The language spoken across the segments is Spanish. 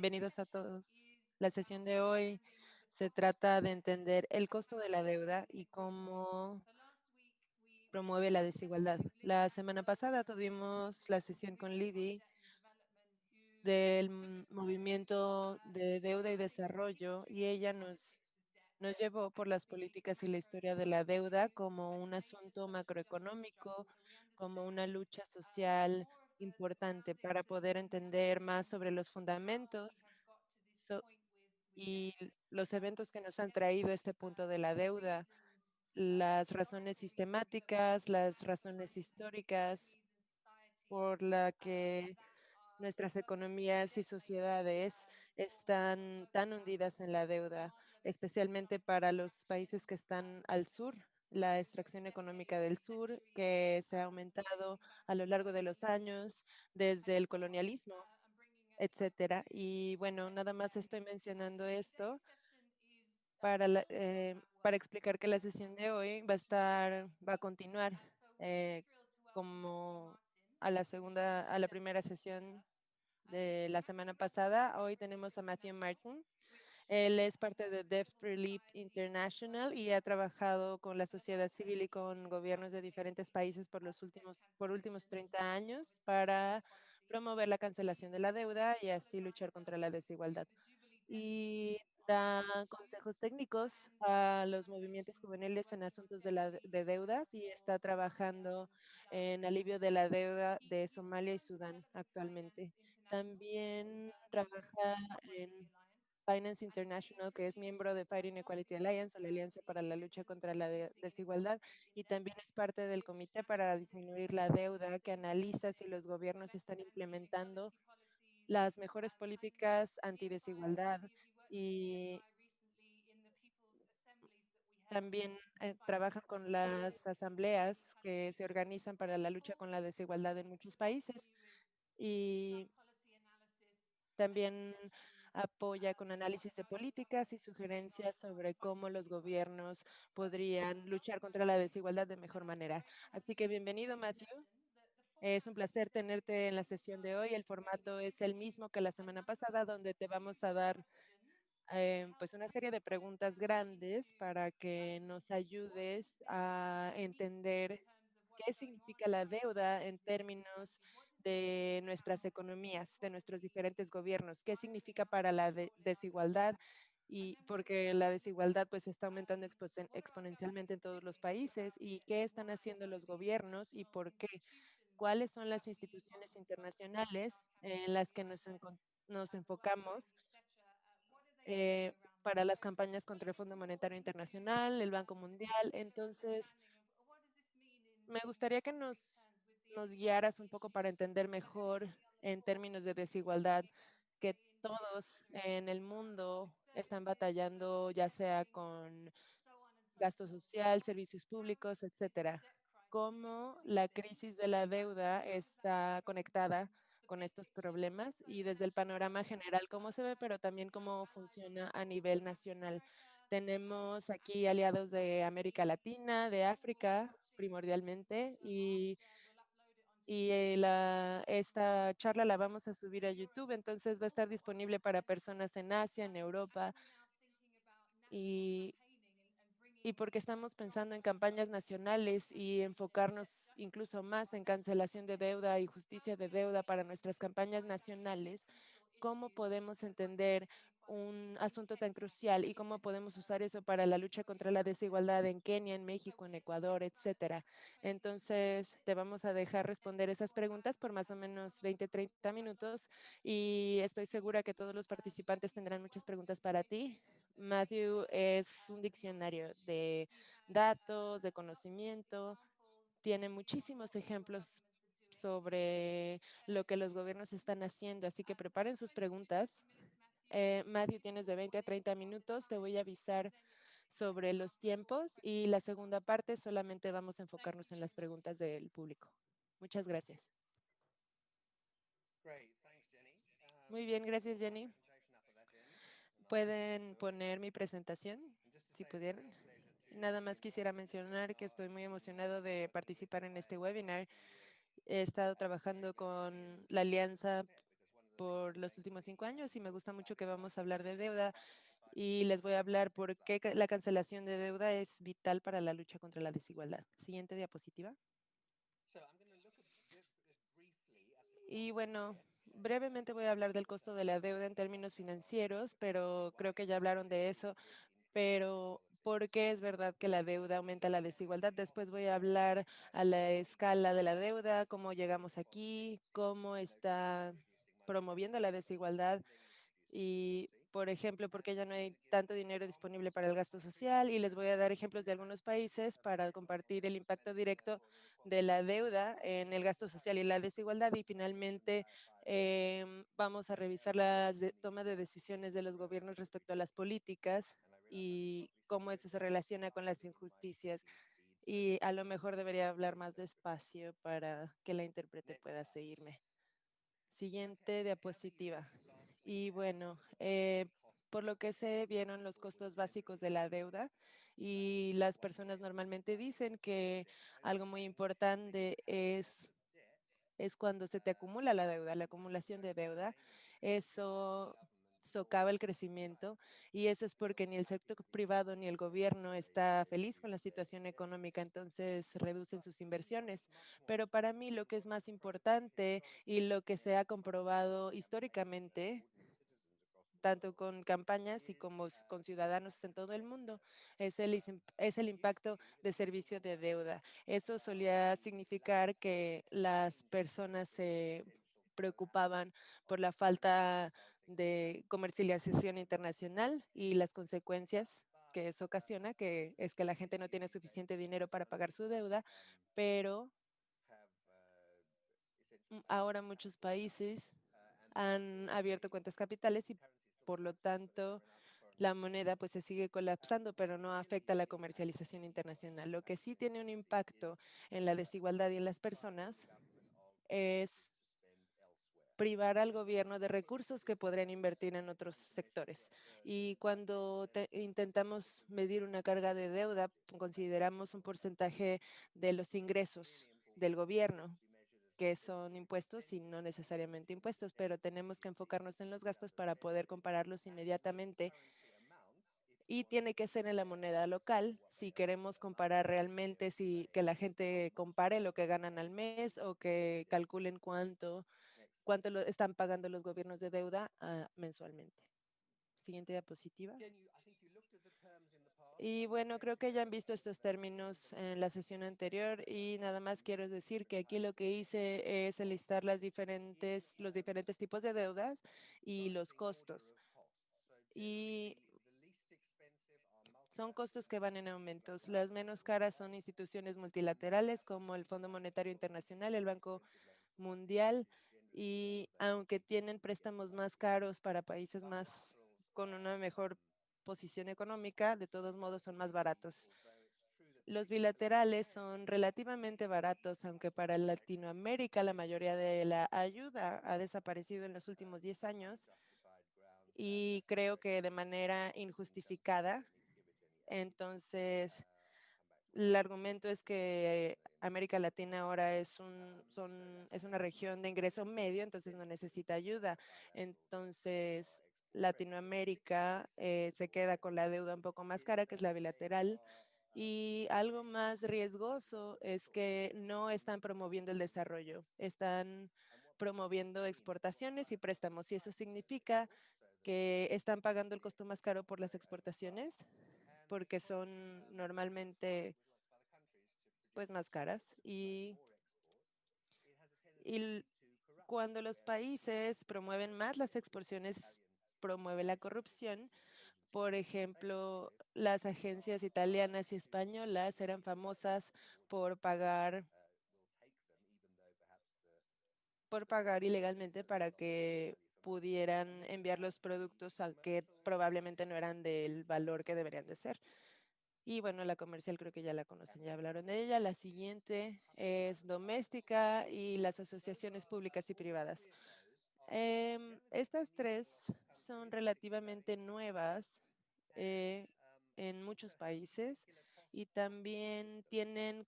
Bienvenidos a todos. La sesión de hoy se trata de entender el costo de la deuda y cómo promueve la desigualdad. La semana pasada tuvimos la sesión con Lidi del movimiento de deuda y desarrollo y ella nos llevó por las políticas y la historia de la deuda como un asunto macroeconómico, como una lucha social importante para poder entender más sobre los fundamentos so- y los eventos que nos han traído a este punto de la deuda, las razones sistemáticas, las razones históricas por la que nuestras economías y sociedades están tan hundidas en la deuda, especialmente para los países que están al sur, la extracción económica del sur, que se ha aumentado a lo largo de los años desde el colonialismo, etcétera. Y bueno, nada más estoy mencionando esto para explicar que la sesión de hoy va a continuar como a la primera sesión de la semana pasada. Hoy tenemos a Matthew Martin. Él es parte de Debt Relief International y ha trabajado con la sociedad civil y con gobiernos de diferentes países por últimos 30 años para promover la cancelación de la deuda y así luchar contra la desigualdad. Y da consejos técnicos a los movimientos juveniles en asuntos de deudas y está trabajando en alivio de la deuda de Somalia y Sudán actualmente. También trabaja en Finance International, que es miembro de Fighting Equality Alliance o la Alianza para la Lucha contra la Desigualdad, y también es parte del Comité para Disminuir la Deuda, que analiza si los gobiernos están implementando las mejores políticas antidesigualdad y también trabaja con las asambleas que se organizan para la lucha con la desigualdad en muchos países y también apoya con análisis de políticas y sugerencias sobre cómo los gobiernos podrían luchar contra la desigualdad de mejor manera. Así que bienvenido, Matthew. Es un placer tenerte en la sesión de hoy. El formato es el mismo que la semana pasada, donde te vamos a dar pues una serie de preguntas grandes para que nos ayudes a entender qué significa la deuda en términos de nuestras economías, de nuestros diferentes gobiernos, qué significa para la desigualdad y porque la desigualdad pues está aumentando exponencialmente en todos los países y qué están haciendo los gobiernos y por qué, cuáles son las instituciones internacionales en las que nos enfocamos eh, para las campañas contra el Fondo Monetario Internacional, el Banco Mundial. Entonces, me gustaría que nos guiaras un poco para entender mejor en términos de desigualdad que todos en el mundo están batallando, ya sea con gasto social, servicios públicos, etcétera. Cómo la crisis de la deuda está conectada con estos problemas y desde el panorama general, cómo se ve, pero también cómo funciona a nivel nacional. Tenemos aquí aliados de América Latina, de África primordialmente, esta charla la vamos a subir a YouTube, entonces va a estar disponible para personas en Asia, en Europa y y porque estamos pensando en campañas nacionales y enfocarnos incluso más en cancelación de deuda y justicia de deuda para nuestras campañas nacionales, cómo podemos entender un asunto tan crucial y cómo podemos usar eso para la lucha contra la desigualdad en Kenia, en México, en Ecuador, etcétera. Entonces, te vamos a dejar responder esas preguntas por más o menos 20, 30 minutos y estoy segura que todos los participantes tendrán muchas preguntas para ti. Matthew es un diccionario de datos, de conocimiento, tiene muchísimos ejemplos sobre lo que los gobiernos están haciendo, así que preparen sus preguntas. Matthew, tienes de 20 a 30 minutos, te voy a avisar sobre los tiempos y la segunda parte solamente vamos a enfocarnos en las preguntas del público. Muchas gracias. Muy bien, gracias, Jenny. Pueden poner mi presentación, si pudieran. Nada más quisiera mencionar que estoy muy emocionado de participar en este webinar. He estado trabajando con la Alianza por los últimos 5 años y me gusta mucho que vamos a hablar de deuda y les voy a hablar por qué la cancelación de deuda es vital para la lucha contra la desigualdad. Siguiente diapositiva. Y bueno, brevemente voy a hablar del costo de la deuda en términos financieros, pero creo que ya hablaron de eso. Pero ¿por qué es verdad que la deuda aumenta la desigualdad? Después voy a hablar a la escala de la deuda, cómo llegamos aquí, cómo está promoviendo la desigualdad y, por ejemplo, por qué ya no hay tanto dinero disponible para el gasto social. Y les voy a dar ejemplos de algunos países para compartir el impacto directo de la deuda en el gasto social y la desigualdad. Y finalmente, vamos a revisar las tomas de decisiones de los gobiernos respecto a las políticas y cómo eso se relaciona con las injusticias. Y a lo mejor debería hablar más despacio para que la intérprete pueda seguirme. Siguiente diapositiva. Y bueno, por lo que sé, vieron los costos básicos de la deuda y las personas normalmente dicen que algo muy importante es cuando se te acumula la deuda, la acumulación de deuda. Eso socava el crecimiento y eso es porque ni el sector privado ni el gobierno está feliz con la situación económica, entonces reducen sus inversiones. Pero para mí lo que es más importante y lo que se ha comprobado históricamente tanto con campañas y como con ciudadanos en todo el mundo, es el impacto de servicio de deuda. Eso solía significar que las personas se preocupaban por la falta de comercialización internacional y las consecuencias que eso ocasiona, que es que la gente no tiene suficiente dinero para pagar su deuda, pero ahora muchos países han abierto cuentas capitales y por lo tanto la moneda pues se sigue colapsando, pero no afecta la comercialización internacional. Lo que sí tiene un impacto en la desigualdad y en las personas es privar al gobierno de recursos que podrían invertir en otros sectores. Y cuando intentamos medir una carga de deuda, consideramos un porcentaje de los ingresos del gobierno, que son impuestos y no necesariamente impuestos, pero tenemos que enfocarnos en los gastos para poder compararlos inmediatamente y tiene que ser en la moneda local si queremos comparar realmente, si que la gente compare lo que ganan al mes o que calculen cuánto lo están pagando los gobiernos de deuda mensualmente. Siguiente diapositiva. Y bueno, creo que ya han visto estos términos en la sesión anterior y nada más quiero decir que aquí lo que hice es enlistar los diferentes tipos de deudas y los costos. Y son costos que van en aumentos. Las menos caras son instituciones multilaterales como el Fondo Monetario Internacional, el Banco Mundial, y aunque tienen préstamos más caros para países más con una mejor posición económica, de todos modos son más baratos. Los bilaterales son relativamente baratos, aunque para Latinoamérica la mayoría de la ayuda ha desaparecido en los últimos 10 años y creo que de manera injustificada. Entonces, el argumento es que América Latina ahora es una región de ingreso medio, entonces no necesita ayuda. Entonces, Latinoamérica se queda con la deuda un poco más cara, que es la bilateral. Y algo más riesgoso es que no están promoviendo el desarrollo, están promoviendo exportaciones y préstamos. Y eso significa que están pagando el costo más caro por las exportaciones, porque son normalmente pues más caras y cuando los países promueven más las exportaciones, promueve la corrupción. Por ejemplo, las agencias italianas y españolas eran famosas por pagar, por pagar ilegalmente para que pudieran enviar los productos que probablemente no eran del valor que deberían de ser. Y bueno, la comercial creo que ya la conocen, ya hablaron de ella. La siguiente es doméstica y las asociaciones públicas y privadas. Estas tres son relativamente nuevas en muchos países y también tienen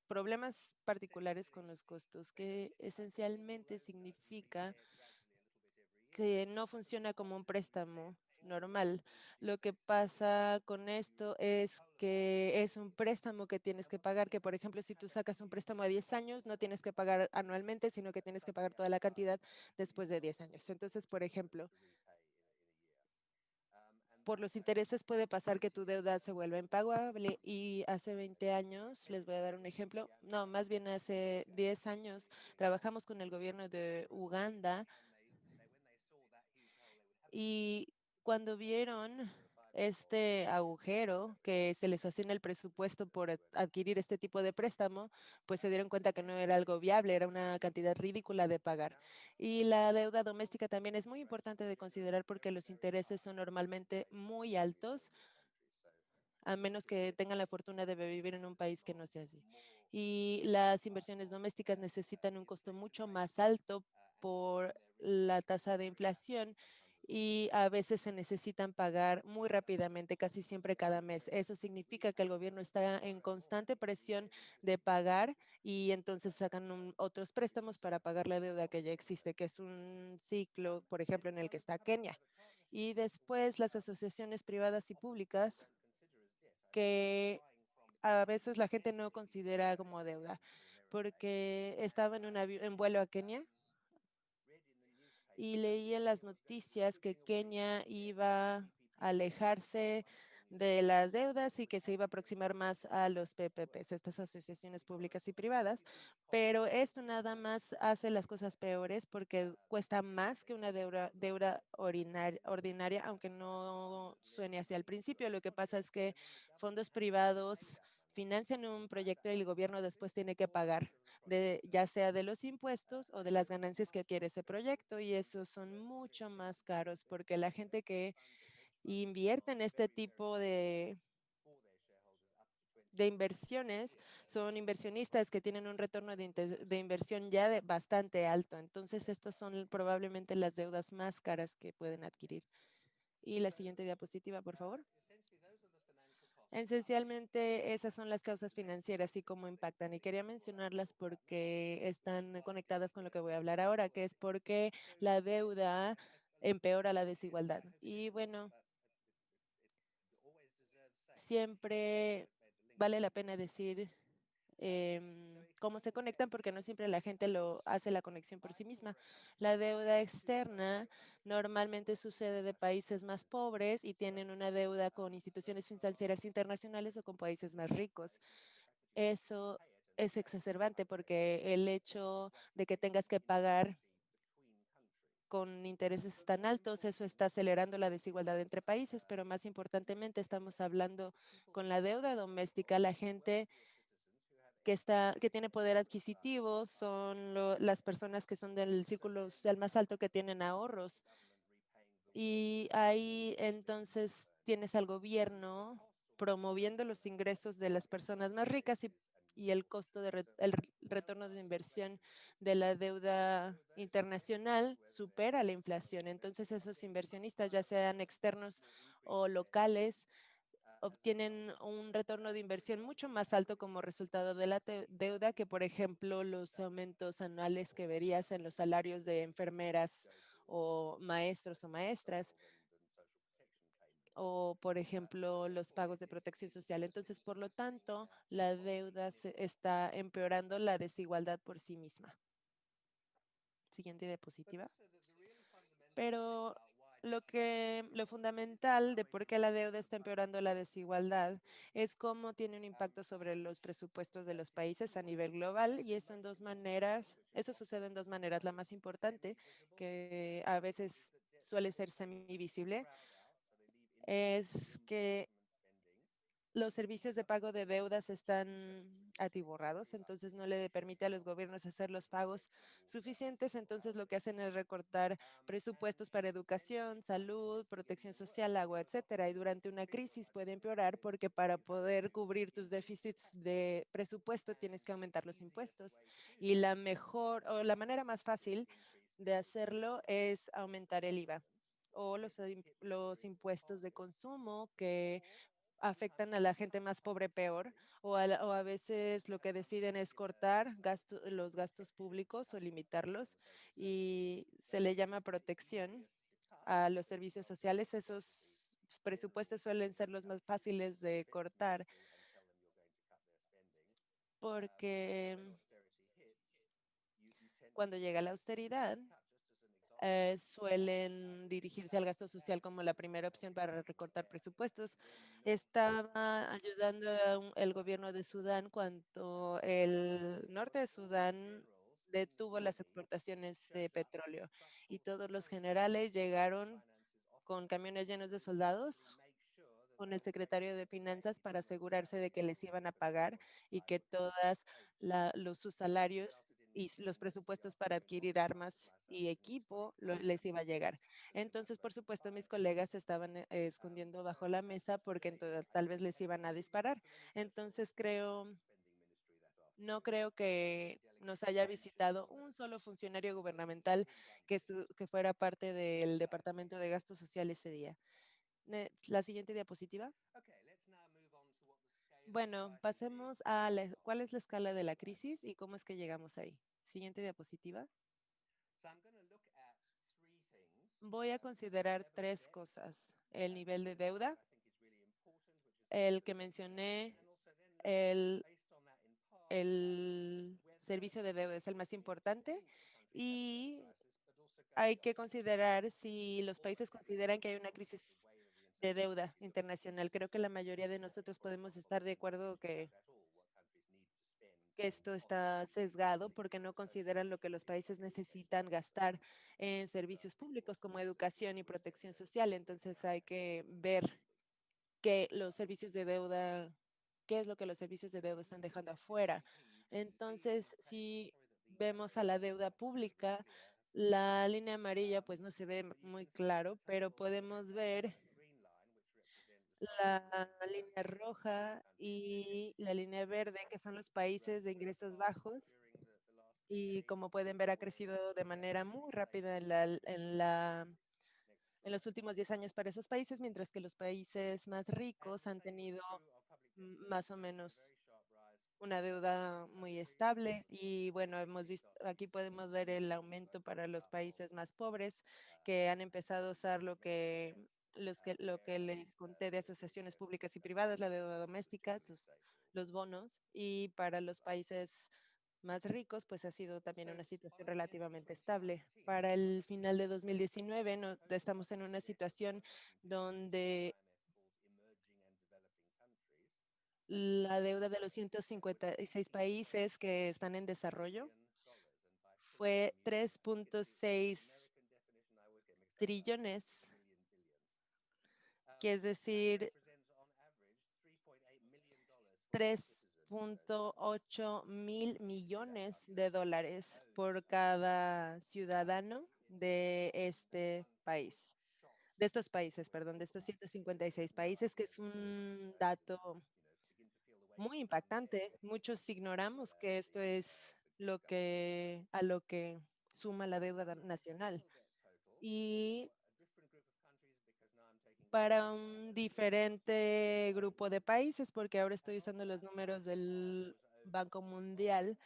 problemas particulares con los costos, que esencialmente significa que no funciona como un préstamo normal. Lo que pasa con esto es que es un préstamo que tienes que pagar, que por ejemplo, si tú sacas un préstamo a 10 años, no tienes que pagar anualmente, sino que tienes que pagar toda la cantidad después de 10 años. Entonces, por ejemplo, por los intereses puede pasar que tu deuda se vuelva impagable y hace 20 años, les voy a dar un ejemplo, no, más bien hace 10 años, trabajamos con el gobierno de Uganda y cuando vieron este agujero que se les hacía en el presupuesto por adquirir este tipo de préstamo, pues se dieron cuenta que no era algo viable, era una cantidad ridícula de pagar. Y la deuda doméstica también es muy importante de considerar porque los intereses son normalmente muy altos a menos que tengan la fortuna de vivir en un país que no sea así. Y las inversiones domésticas necesitan un costo mucho más alto por la tasa de inflación y a veces se necesitan pagar muy rápidamente, casi siempre cada mes. Eso significa que el gobierno está en constante presión de pagar y entonces sacan otros préstamos para pagar la deuda que ya existe, que es un ciclo, por ejemplo, en el que está Kenia. Y después las asociaciones privadas y públicas que a veces la gente no considera como deuda, porque estaba en en vuelo a Kenia y leí en las noticias que Kenia iba a alejarse de las deudas y que se iba a aproximar más a los PPPs, estas asociaciones públicas y privadas, pero esto nada más hace las cosas peores porque cuesta más que una deuda ordinaria, aunque no suene así al principio. Lo que pasa es que fondos privados financian un proyecto y el gobierno después tiene que pagar ya sea de los impuestos o de las ganancias que adquiere ese proyecto, y esos son mucho más caros porque la gente que invierte en este tipo de inversiones son inversionistas que tienen un retorno de inversión ya bastante alto. Entonces, estos son probablemente las deudas más caras que pueden adquirir. Y la siguiente diapositiva, por favor. Esencialmente, esas son las causas financieras y cómo impactan. Y quería mencionarlas porque están conectadas con lo que voy a hablar ahora, que es porque la deuda empeora la desigualdad. Y bueno, siempre vale la pena decir cómo se conectan porque no siempre la gente lo hace la conexión por sí misma. La deuda externa normalmente sucede de países más pobres y tienen una deuda con instituciones financieras internacionales o con países más ricos. Eso es exacerbante porque el hecho de que tengas que pagar con intereses tan altos, eso está acelerando la desigualdad entre países, pero más importantemente estamos hablando con la deuda doméstica, la gente que tiene poder adquisitivo son las personas que son del círculo social más alto que tienen ahorros. Y ahí entonces tienes al gobierno promoviendo los ingresos de las personas más ricas y el costo el retorno de inversión de la deuda internacional supera la inflación. Entonces esos inversionistas, ya sean externos o locales, obtienen un retorno de inversión mucho más alto como resultado de la deuda que, por ejemplo, los aumentos anuales que verías en los salarios de enfermeras o maestros o maestras, o, por ejemplo, los pagos de protección social. Entonces, por lo tanto, la deuda está empeorando la desigualdad por sí misma. Siguiente diapositiva. Pero lo fundamental de por qué la deuda está empeorando la desigualdad es cómo tiene un impacto sobre los presupuestos de los países a nivel global, y eso en dos maneras, eso sucede en dos maneras. La más importante, que a veces suele ser semivisible, es que los servicios de pago de deudas están atiborrados, entonces no le permite a los gobiernos hacer los pagos suficientes, entonces lo que hacen es recortar presupuestos para educación, salud, protección social, agua, etcétera. Y durante una crisis puede empeorar porque para poder cubrir tus déficits de presupuesto tienes que aumentar los impuestos. Y la mejor o la manera más fácil de hacerlo es aumentar el IVA o los impuestos de consumo que afectan a la gente más pobre peor, o a veces lo que deciden es cortar los gastos públicos o limitarlos y se le llama protección a los servicios sociales. Esos presupuestos suelen ser los más fáciles de cortar porque cuando llega la austeridad, suelen dirigirse al gasto social como la primera opción para recortar presupuestos. Estaba ayudando a el gobierno de Sudán cuando el norte de Sudán detuvo las exportaciones de petróleo y todos los generales llegaron con camiones llenos de soldados con el secretario de Finanzas para asegurarse de que les iban a pagar y que todas sus salarios y los presupuestos para adquirir armas y equipo les iba a llegar. Entonces, por supuesto, mis colegas se estaban escondiendo bajo la mesa porque entonces tal vez les iban a disparar. Entonces, no creo que nos haya visitado un solo funcionario gubernamental que fuera parte del Departamento de Gasto Social ese día. La siguiente diapositiva. Bueno, pasemos a cuál es la escala de la crisis y cómo es que llegamos ahí. Siguiente diapositiva. Voy a considerar tres cosas. El nivel de deuda, el que mencioné, el, el servicio de deuda es el más importante y hay que considerar si los países consideran que hay una crisis de deuda internacional. Creo que la mayoría de nosotros podemos estar de acuerdo que esto está sesgado porque no consideran lo que los países necesitan gastar en servicios públicos como educación y protección social. Entonces hay que ver que los servicios de deuda, qué es lo que los servicios de deuda están dejando afuera. Entonces, si vemos a la deuda pública, la línea amarilla pues no se ve muy claro, pero podemos ver la línea roja y la línea verde, que son los países de ingresos bajos. Y como pueden ver, ha crecido de manera muy rápida en los últimos 10 años para esos países, mientras que los países más ricos han tenido más o menos una deuda muy estable y bueno, hemos visto, aquí podemos ver el aumento para los países más pobres que han empezado a usar lo que les conté de asociaciones públicas y privadas, la deuda doméstica, los bonos, y para los países más ricos, pues ha sido también una situación relativamente estable. Para el final de 2019, estamos en una situación donde la deuda de los 156 países que están en desarrollo fue 3.6 trillones, que es decir, 3.8 mil millones de dólares por cada ciudadano de este país, de estos países, perdón, de estos 156 países, que es un dato muy impactante. Muchos ignoramos que esto es a lo que suma la deuda nacional. Y para un diferente grupo de países, porque ahora estoy usando los números del Banco Mundial,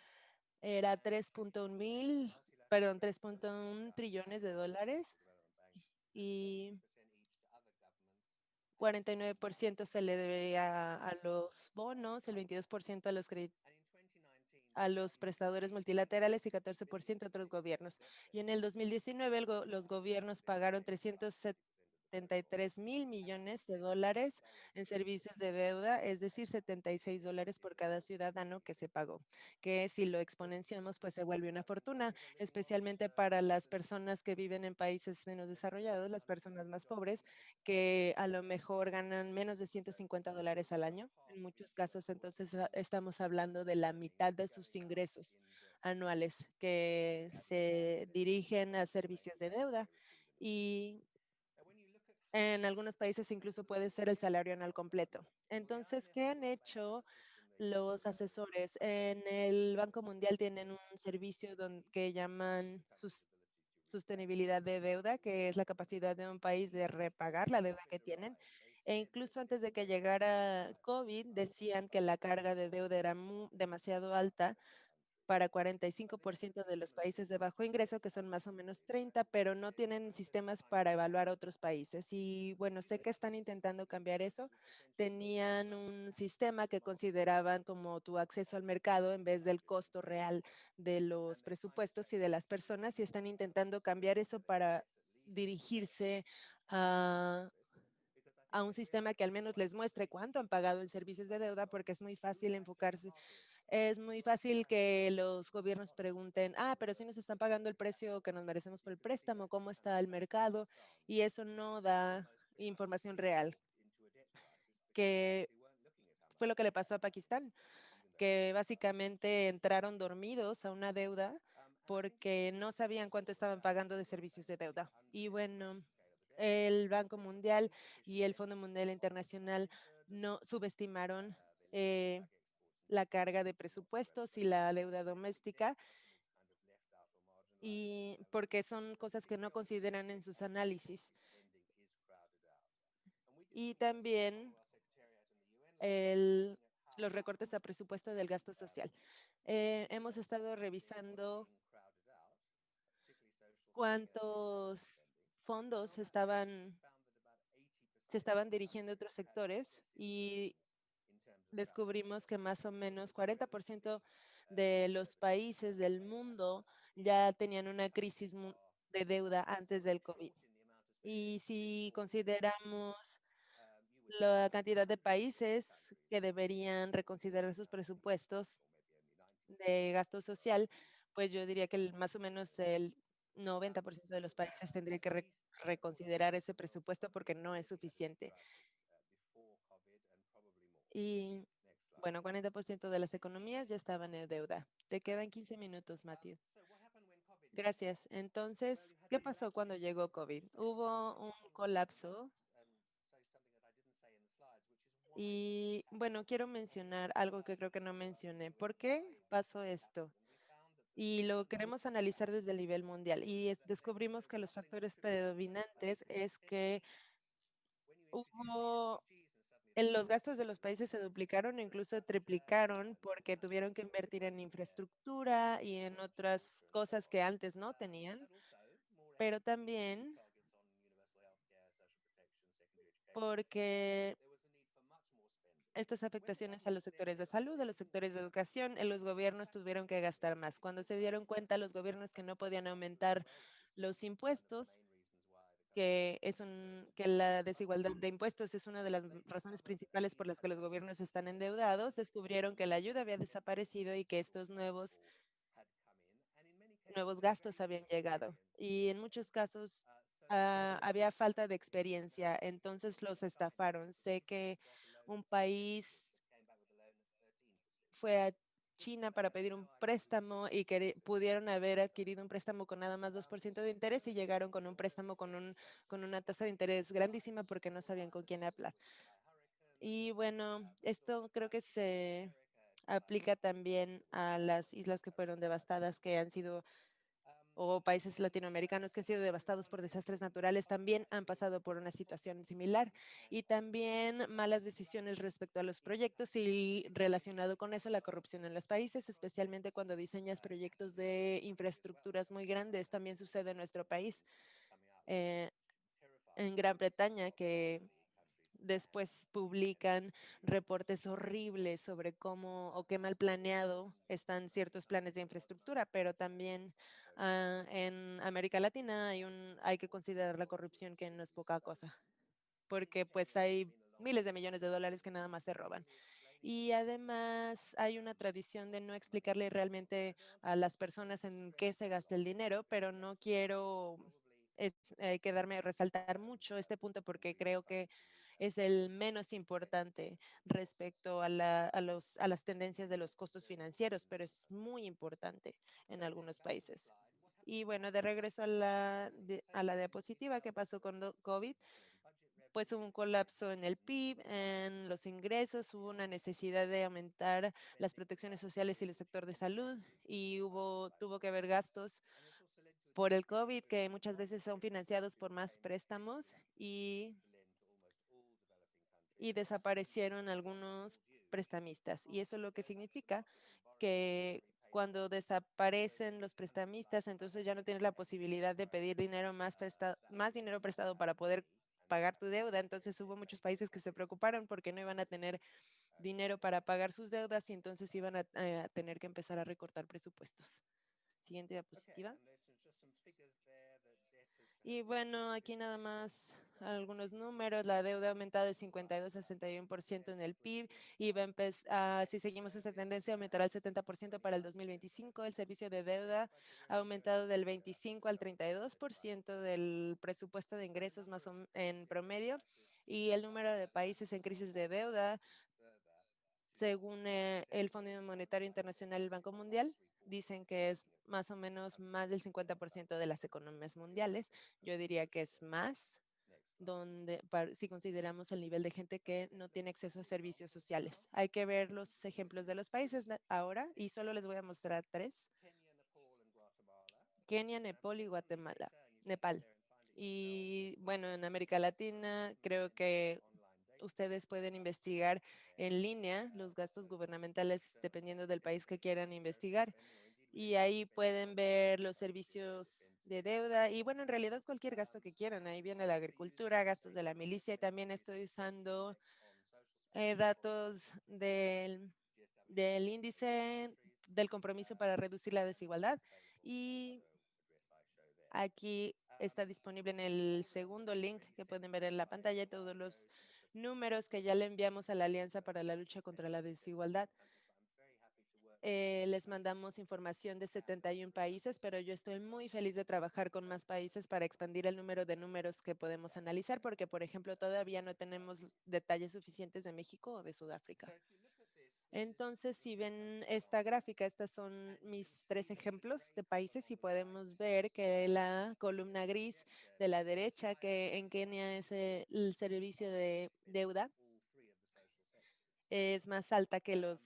era 3.1 trillones de dólares y 49% se le debería a los bonos, el 22% a los prestadores multilaterales y 14% a otros gobiernos. Y en el 2019 los gobiernos pagaron 373 mil millones de dólares en servicios de deuda, es decir, $76 por cada ciudadano que se pagó, que si lo exponenciamos, pues se vuelve una fortuna, especialmente para las personas que viven en países menos desarrollados, las personas más pobres, que a lo mejor ganan menos de $150 al año. En muchos casos, entonces, estamos hablando de la mitad de sus ingresos anuales que se dirigen a servicios de deuda. Y en algunos países incluso puede ser el salario anual completo. Entonces, ¿qué han hecho los asesores? En el Banco Mundial tienen un servicio que llaman sostenibilidad de deuda, que es la capacidad de un país de repagar la deuda que tienen. E incluso antes de que llegara COVID, decían que la carga de deuda era demasiado alta para 45% de los países de bajo ingreso, que son más o menos 30, pero no tienen sistemas para evaluar otros países. Y bueno, sé que están intentando cambiar eso. Tenían un sistema que consideraban como tu acceso al mercado en vez del costo real de los presupuestos y de las personas, y están intentando cambiar eso para dirigirse a un sistema que al menos les muestre cuánto han pagado en servicios de deuda, porque es muy fácil enfocarse, es muy fácil que los gobiernos pregunten, pero si nos están pagando el precio que nos merecemos por el préstamo, ¿cómo está el mercado? Y eso no da información real, que fue lo que le pasó a Pakistán, que básicamente entraron dormidos a una deuda porque no sabían cuánto estaban pagando de servicios de deuda. Y bueno, el Banco Mundial y el Fondo Mundial Internacional no subestimaron eh, la carga de presupuestos y la deuda doméstica, y porque son cosas que no consideran en sus análisis. Y también el- los recortes a presupuesto del gasto social. Hemos estado revisando cuántos fondos se estaban dirigiendo a otros sectores, y descubrimos que más o menos 40% de los países del mundo ya tenían una crisis de deuda antes del COVID. Y si consideramos la cantidad de países que deberían reconsiderar sus presupuestos de gasto social, pues yo diría que más o menos el 90% de los países tendría que reconsiderar ese presupuesto porque no es suficiente. Y bueno, 40% de las economías ya estaban en deuda. Te quedan 15 minutos, Matthew. Gracias. Entonces, ¿qué pasó cuando llegó COVID? Hubo un colapso. Y bueno, quiero mencionar algo que creo que no mencioné. ¿Por qué pasó esto? Y lo queremos analizar desde el nivel mundial. Y descubrimos que los factores predominantes es que hubo, los gastos de los países se duplicaron e incluso triplicaron porque tuvieron que invertir en infraestructura y en otras cosas que antes no tenían, pero también porque estas afectaciones a los sectores de salud, a los sectores de educación, los gobiernos tuvieron que gastar más. Cuando se dieron cuenta los gobiernos que no podían aumentar los impuestos, que la desigualdad de impuestos es una de las razones principales por las que los gobiernos están endeudados, descubrieron que la ayuda había desaparecido y que estos nuevos gastos habían llegado. Y en muchos casos había falta de experiencia, entonces los estafaron. Sé que un país fue a China para pedir un préstamo y que pudieron haber adquirido un préstamo con nada más 2% de interés y llegaron con un préstamo con una tasa de interés grandísima porque no sabían con quién hablar. Y bueno, esto creo que se aplica también a las islas que fueron devastadas, que han sido o países latinoamericanos que han sido devastados por desastres naturales también han pasado por una situación similar, y también malas decisiones respecto a los proyectos y relacionado con eso la corrupción en los países, especialmente cuando diseñas proyectos de infraestructuras muy grandes, también sucede en nuestro país. Eh, en Gran Bretaña, que después publican reportes horribles sobre cómo o qué mal planeado están ciertos planes de infraestructura, pero también en América Latina hay que considerar la corrupción, que no es poca cosa, porque pues hay miles de millones de dólares que nada más se roban. Y además hay una tradición de no explicarle realmente a las personas en qué se gasta el dinero, pero no quiero quedarme a resaltar mucho este punto porque creo que es el menos importante respecto a las tendencias de los costos financieros, pero es muy importante en algunos países. Y bueno, de regreso a a la diapositiva, ¿qué pasó con COVID? Pues hubo un colapso en el PIB, en los ingresos, hubo una necesidad de aumentar las protecciones sociales y el sector de salud, y tuvo que haber gastos por el COVID que muchas veces son financiados por más préstamos, y y desaparecieron algunos prestamistas. Y eso lo que significa que cuando desaparecen los prestamistas, entonces ya no tienes la posibilidad de pedir dinero más dinero prestado para poder pagar tu deuda. Entonces hubo muchos países que se preocuparon porque no iban a tener dinero para pagar sus deudas y entonces iban a tener que empezar a recortar presupuestos. Siguiente diapositiva. Y bueno, aquí nada más algunos números. La deuda ha aumentado de 52 a 61% en el PIB y va a empezar, si seguimos esa tendencia, aumentará el 70% para el 2025. El servicio de deuda ha aumentado del 25 al 32% del presupuesto de ingresos en promedio y el número de países en crisis de deuda, según el Fondo Monetario Internacional y el Banco Mundial, dicen que es más o menos más del 50% de las economías mundiales. Yo diría que es más, si consideramos el nivel de gente que no tiene acceso a servicios sociales. Hay que ver los ejemplos de los países ahora y solo les voy a mostrar tres. Kenia, Nepal y Guatemala. Nepal. Y bueno, en América Latina creo que ustedes pueden investigar en línea los gastos gubernamentales dependiendo del país que quieran investigar. Y ahí pueden ver los servicios de deuda y bueno, en realidad cualquier gasto que quieran. Ahí viene la agricultura, gastos de la milicia y también estoy usando datos del índice del compromiso para reducir la desigualdad. Y aquí está disponible en el segundo link que pueden ver en la pantalla todos los números que ya le enviamos a la Alianza para la Lucha contra la Desigualdad. Les mandamos información de 71 países, pero yo estoy muy feliz de trabajar con más países para expandir el número de números que podemos analizar, porque, por ejemplo, todavía no tenemos detalles suficientes de México o de Sudáfrica. Entonces, si ven esta gráfica, estos son mis tres ejemplos de países y podemos ver que la columna gris de la derecha, que en Kenia es el servicio de deuda, es más alta que los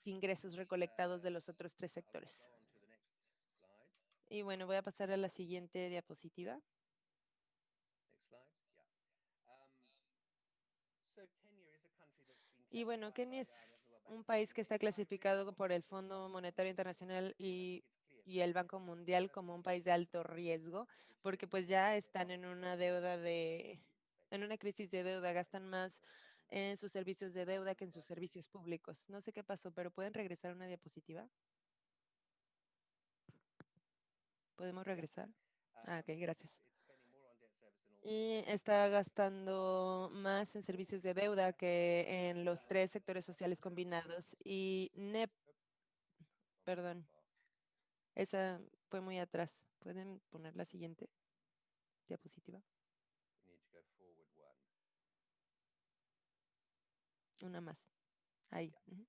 ingresos recolectados de los otros tres sectores. Y bueno, voy a pasar a la siguiente diapositiva. Y bueno, Kenia es un país que está clasificado por el Fondo Monetario Internacional y el Banco Mundial como un país de alto riesgo, porque pues ya están en una en una crisis de deuda, gastan más en sus servicios de deuda que en sus servicios públicos. No sé qué pasó, pero ¿pueden regresar a una diapositiva? ¿Podemos regresar? Ah, ok, gracias. Y está gastando más en servicios de deuda que en los tres sectores sociales combinados. Y perdón, esa fue muy atrás. ¿Pueden poner la siguiente diapositiva? Una más. Ahí. Ujú.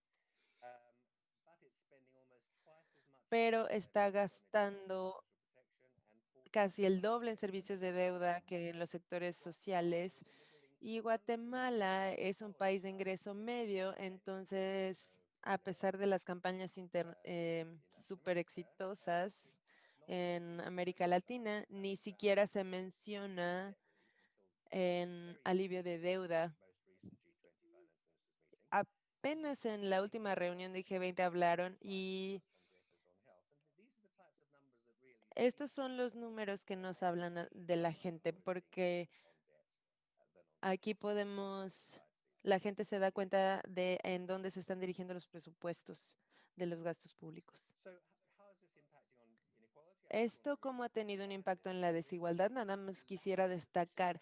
Pero está gastando casi el doble en servicios de deuda que en los sectores sociales. Y Guatemala es un país de ingreso medio, entonces, a pesar de las campañas súper exitosas en América Latina, ni siquiera se menciona en alivio de deuda. Apenas en la última reunión de G20 hablaron y estos son los números que nos hablan de la gente, porque aquí la gente se da cuenta de en dónde se están dirigiendo los presupuestos de los gastos públicos. ¿Esto cómo ha tenido un impacto en la desigualdad? Nada más quisiera destacar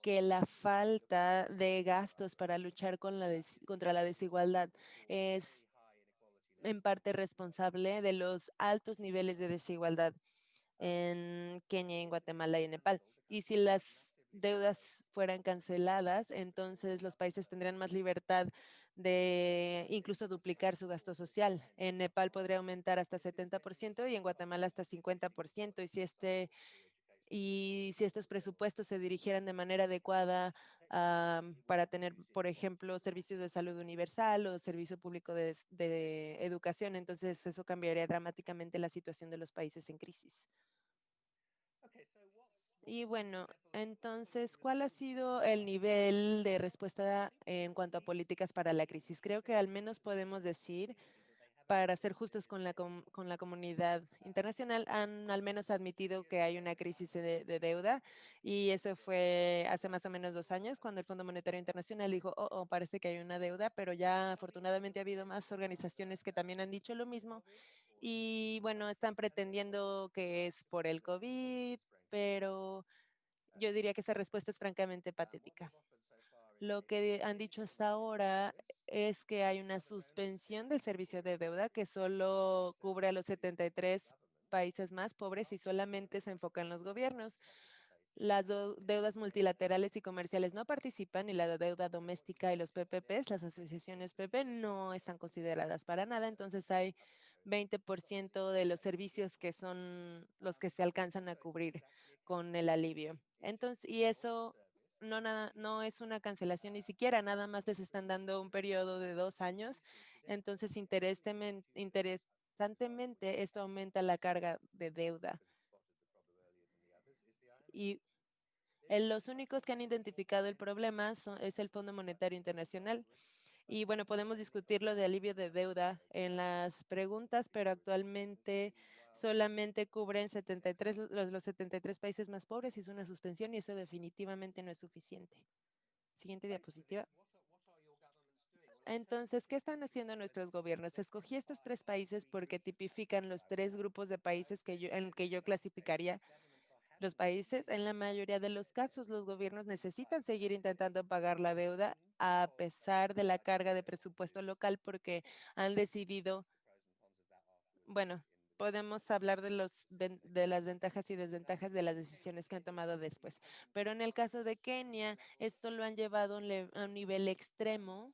que la falta de gastos para luchar contra la desigualdad es en parte responsable de los altos niveles de desigualdad en Kenia, en Guatemala y en Nepal. Y si las deudas fueran canceladas, entonces los países tendrían más libertad de incluso duplicar su gasto social. En Nepal podría aumentar hasta 70% y en Guatemala hasta 50%. Y si estos presupuestos se dirigieran de manera adecuada para tener, por ejemplo, servicios de salud universal o servicio público de educación, entonces eso cambiaría dramáticamente la situación de los países en crisis. Y bueno, entonces, ¿cuál ha sido el nivel de respuesta en cuanto a políticas para la crisis? Creo que al menos podemos decir, para ser justos con con la comunidad internacional, han al menos admitido que hay una crisis de deuda y eso fue hace más o menos 2 años cuando el Fondo Monetario Internacional dijo, oh, parece que hay una deuda, pero ya afortunadamente ha habido más organizaciones que también han dicho lo mismo y bueno, están pretendiendo que es por el COVID, pero yo diría que esa respuesta es francamente patética. Lo que han dicho hasta ahora es que hay una suspensión del servicio de deuda que solo cubre a los 73 países más pobres y solamente se enfoca en los gobiernos. Las deudas multilaterales y comerciales no participan y la deuda doméstica y los PPPs, las asociaciones PP, no están consideradas para nada. Entonces hay 20% de los servicios que son los que se alcanzan a cubrir con el alivio. Entonces, y eso no es una cancelación ni siquiera, nada más les están dando un periodo de 2 años. Entonces, interesantemente, esto aumenta la carga de deuda. Y los únicos que han identificado el problema es el Fondo Monetario Internacional. Y bueno, podemos discutir lo de alivio de deuda en las preguntas, pero actualmente solamente cubren 73, los 73 países más pobres y es una suspensión y eso definitivamente no es suficiente. Siguiente diapositiva. Entonces, ¿qué están haciendo nuestros gobiernos? Escogí estos 3 países porque tipifican los 3 grupos de países en que yo clasificaría los países. En la mayoría de los casos, los gobiernos necesitan seguir intentando pagar la deuda a pesar de la carga de presupuesto local porque han decidido, bueno, podemos hablar de de las ventajas y desventajas de las decisiones que han tomado después. Pero en el caso de Kenia, esto lo han llevado a un nivel extremo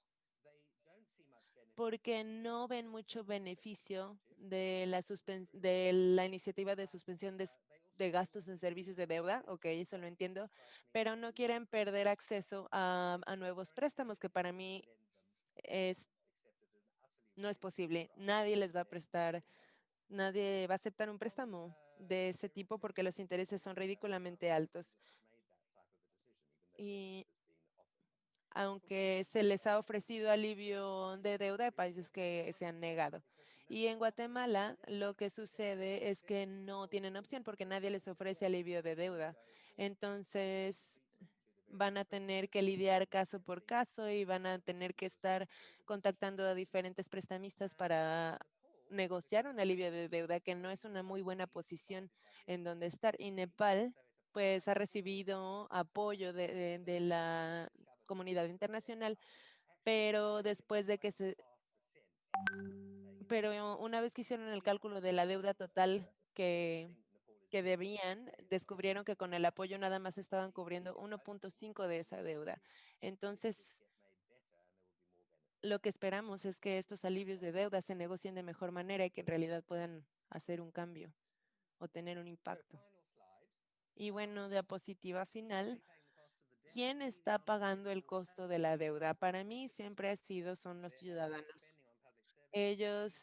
porque no ven mucho beneficio de de la iniciativa de suspensión de gastos en servicios de deuda, ok, eso lo entiendo, pero no quieren perder acceso a nuevos préstamos, que para mí es, no es posible. Nadie les va a prestar, nadie va a aceptar un préstamo de ese tipo porque los intereses son ridículamente altos. Y aunque se les ha ofrecido alivio de deuda, hay países que se han negado. Y en Guatemala lo que sucede es que no tienen opción porque nadie les ofrece alivio de deuda. Entonces van a tener que lidiar caso por caso y van a tener que estar contactando a diferentes prestamistas para negociar un alivio de deuda, que no es una muy buena posición en donde estar. Y Nepal, pues, ha recibido apoyo de la comunidad internacional, pero después de que pero una vez que hicieron el cálculo de la deuda total que debían, descubrieron que con el apoyo nada más estaban cubriendo 1.5 de esa deuda. Entonces, lo que esperamos es que estos alivios de deuda se negocien de mejor manera y que en realidad puedan hacer un cambio o tener un impacto. Y bueno, diapositiva final. ¿Quién está pagando el costo de la deuda? Para mí siempre son los ciudadanos. Ellos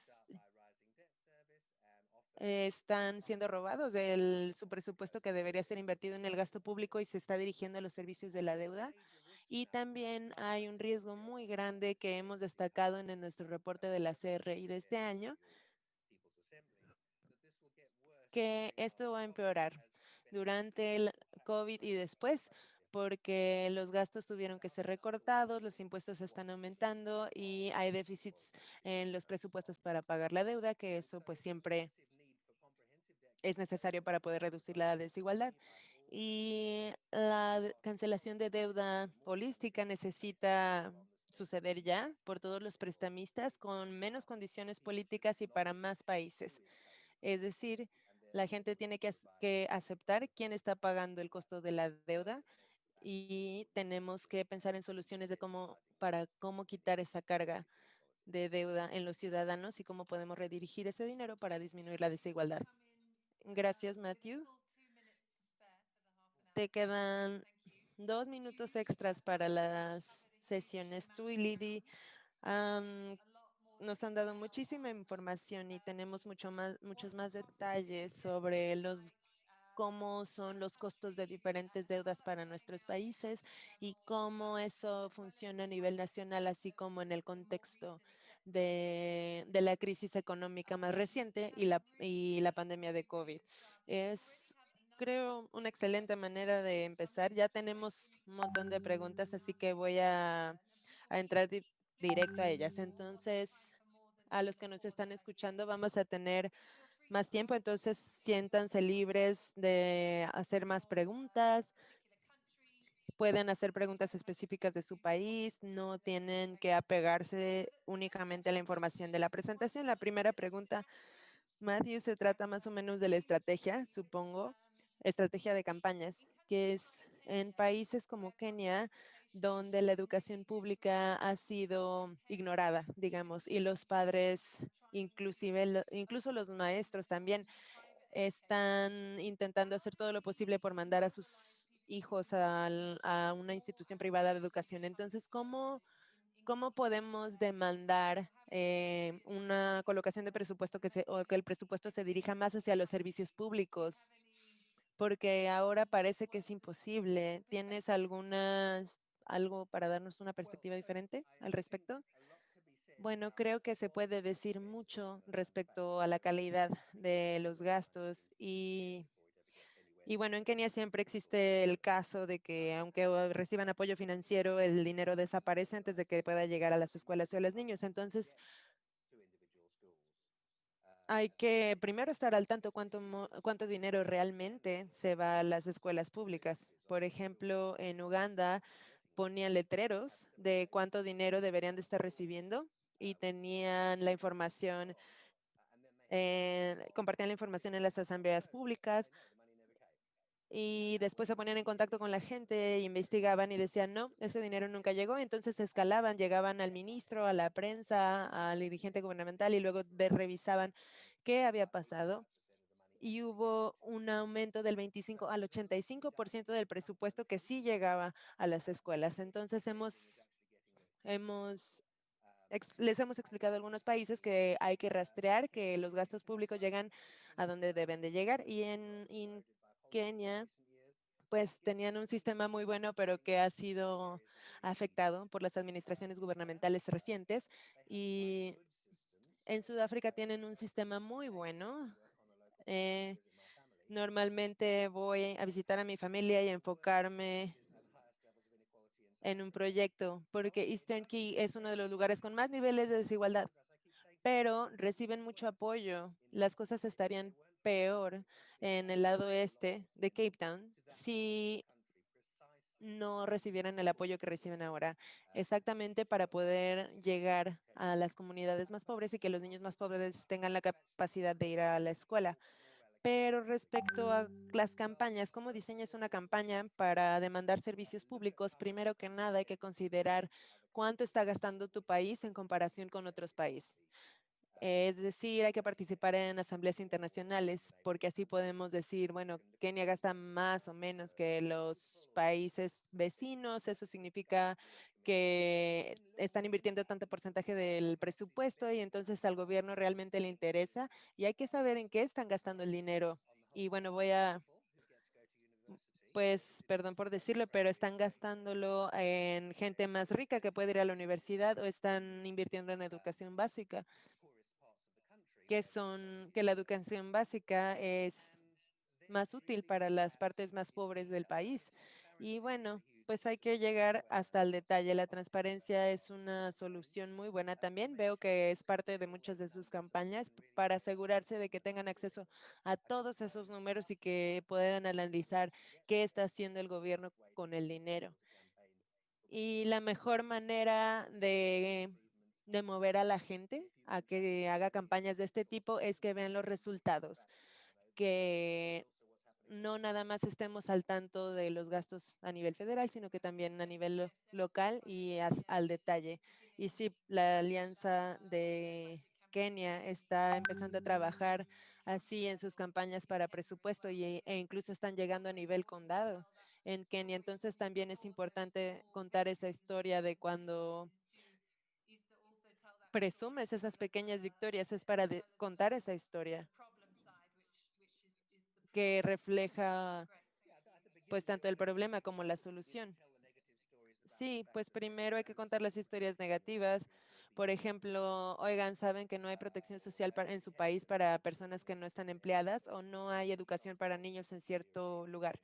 están siendo robados de su presupuesto que debería ser invertido en el gasto público y se está dirigiendo a los servicios de la deuda. Y también hay un riesgo muy grande que hemos destacado en nuestro reporte de la CRI de este año, que esto va a empeorar durante el COVID y después, porque los gastos tuvieron que ser recortados, los impuestos están aumentando y hay déficits en los presupuestos para pagar la deuda, que eso pues siempre es necesario para poder reducir la desigualdad. Y la cancelación de deuda holística necesita suceder ya por todos los prestamistas con menos condiciones políticas y para más países. Es decir, la gente tiene que aceptar quién está pagando el costo de la deuda y tenemos que pensar en soluciones de para cómo quitar esa carga de deuda en los ciudadanos y cómo podemos redirigir ese dinero para disminuir la desigualdad. Gracias, Matthew. Te quedan 2 minutos extras para las sesiones. Tú y Libby nos han dado muchísima información y tenemos muchos más detalles sobre cómo son los costos de diferentes deudas para nuestros países y cómo eso funciona a nivel nacional, así como en el contexto de la crisis económica más reciente y la pandemia de COVID. Es, creo, una excelente manera de empezar. Ya tenemos un montón de preguntas, así que voy a entrar directo a ellas. Entonces, a los que nos están escuchando, vamos a tener más tiempo, entonces siéntanse libres de hacer más preguntas. Pueden hacer preguntas específicas de su país, no tienen que apegarse únicamente a la información de la presentación. La primera pregunta, Matthew, se trata más o menos de la estrategia, supongo, estrategia de campañas, que es en países como Kenia, donde la educación pública ha sido ignorada, digamos, y los padres, inclusive, incluso los maestros también están intentando hacer todo lo posible por mandar a sus hijos a una institución privada de educación. Entonces, ¿cómo podemos demandar una colocación de presupuesto o que el presupuesto se dirija más hacia los servicios públicos? Porque ahora parece que es imposible. ¿Tienes algo para darnos una perspectiva diferente al respecto? Bueno, creo que se puede decir mucho respecto a la calidad de los gastos y bueno, en Kenia siempre existe el caso de que aunque reciban apoyo financiero, el dinero desaparece antes de que pueda llegar a las escuelas o a los niños. Entonces, hay que primero estar al tanto cuánto dinero realmente se va a las escuelas públicas. Por ejemplo, en Uganda ponían letreros de cuánto dinero deberían de estar recibiendo y tenían la información, compartían la información en las asambleas públicas y después se ponían en contacto con la gente, investigaban y decían, no, ese dinero nunca llegó. Entonces escalaban, llegaban al ministro, a la prensa, al dirigente gubernamental y luego revisaban qué había pasado. Y hubo un aumento del 25 al 85% del presupuesto que sí llegaba a las escuelas. Entonces hemos les hemos explicado a algunos países que hay que rastrear que los gastos públicos llegan a donde deben de llegar. Y en Kenia, pues tenían un sistema muy bueno, pero que ha sido afectado por las administraciones gubernamentales recientes. Y en Sudáfrica tienen un sistema muy bueno. Eh, Normalmente voy a visitar a mi familia y enfocarme en un proyecto, porque Eastern Key es uno de los lugares con más niveles de desigualdad, pero reciben mucho apoyo. Las cosas estarían peor en el lado este de Cape Town si no recibieran el apoyo que reciben ahora, exactamente para poder llegar a las comunidades más pobres y que los niños más pobres tengan la capacidad de ir a la escuela. Pero respecto a las campañas, ¿cómo diseñas una campaña para demandar servicios públicos? Primero que nada, hay que considerar cuánto está gastando tu país en comparación con otros países. Es decir, hay que participar en asambleas internacionales porque así podemos decir, bueno, Kenia gasta más o menos que los países vecinos. Eso significa que están invirtiendo tanto porcentaje del presupuesto y entonces al gobierno realmente le interesa y hay que saber en qué están gastando el dinero. Y bueno, pues, perdón por decirlo, pero están gastándolo en gente más rica que puede ir a la universidad o están invirtiendo en educación básica que la educación básica es más útil para las partes más pobres del país. Y bueno, pues hay que llegar hasta el detalle. La transparencia es una solución muy buena también. Veo que es parte de muchas de sus campañas para asegurarse de que tengan acceso a todos esos números y que puedan analizar qué está haciendo el gobierno con el dinero. Y la mejor manera de mover a la gente a que haga campañas de este tipo es que vean los resultados, que no nada más estemos al tanto de los gastos a nivel federal, sino que también a nivel local y al detalle. Y sí, la Alianza de Kenia está empezando a trabajar así en sus campañas para presupuesto e incluso están llegando a nivel condado en Kenia. Entonces también es importante contar esa historia de cuando presumes esas pequeñas victorias, es para contar esa historia. que refleja pues tanto el problema como la solución. Sí, pues primero hay que contar las historias negativas. Por ejemplo, oigan, ¿saben que no hay protección social en su país para personas que no están empleadas o no hay educación para niños en cierto lugar?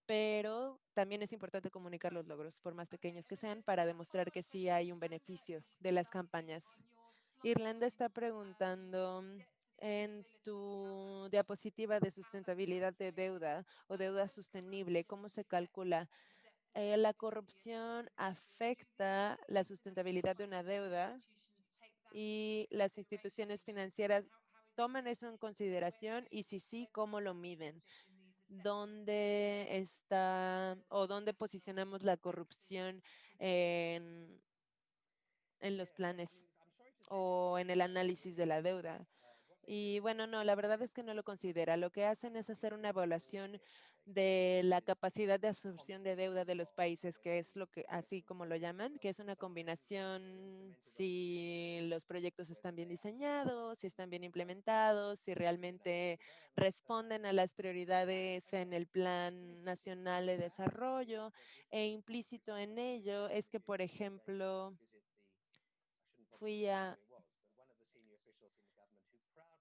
Pero también es importante comunicar los logros, por más pequeños que sean, para demostrar que sí hay un beneficio de las campañas. Irlanda está preguntando en tu diapositiva de sustentabilidad de deuda o deuda sostenible, ¿cómo se calcula? La corrupción afecta la sustentabilidad de una deuda y las instituciones financieras toman eso en consideración y si sí, ¿cómo lo miden? ¿Dónde está o dónde posicionamos la corrupción en, en los planes o en el análisis de la deuda? Y bueno, no, la verdad es que no lo considera. Lo que hacen es hacer una evaluación de la capacidad de absorción de deuda de los países, que es lo que, así como lo llaman, que es una combinación si los proyectos están bien diseñados, si están bien implementados, si realmente responden a las prioridades en el Plan Nacional de Desarrollo. E implícito en ello es que, por ejemplo, fui a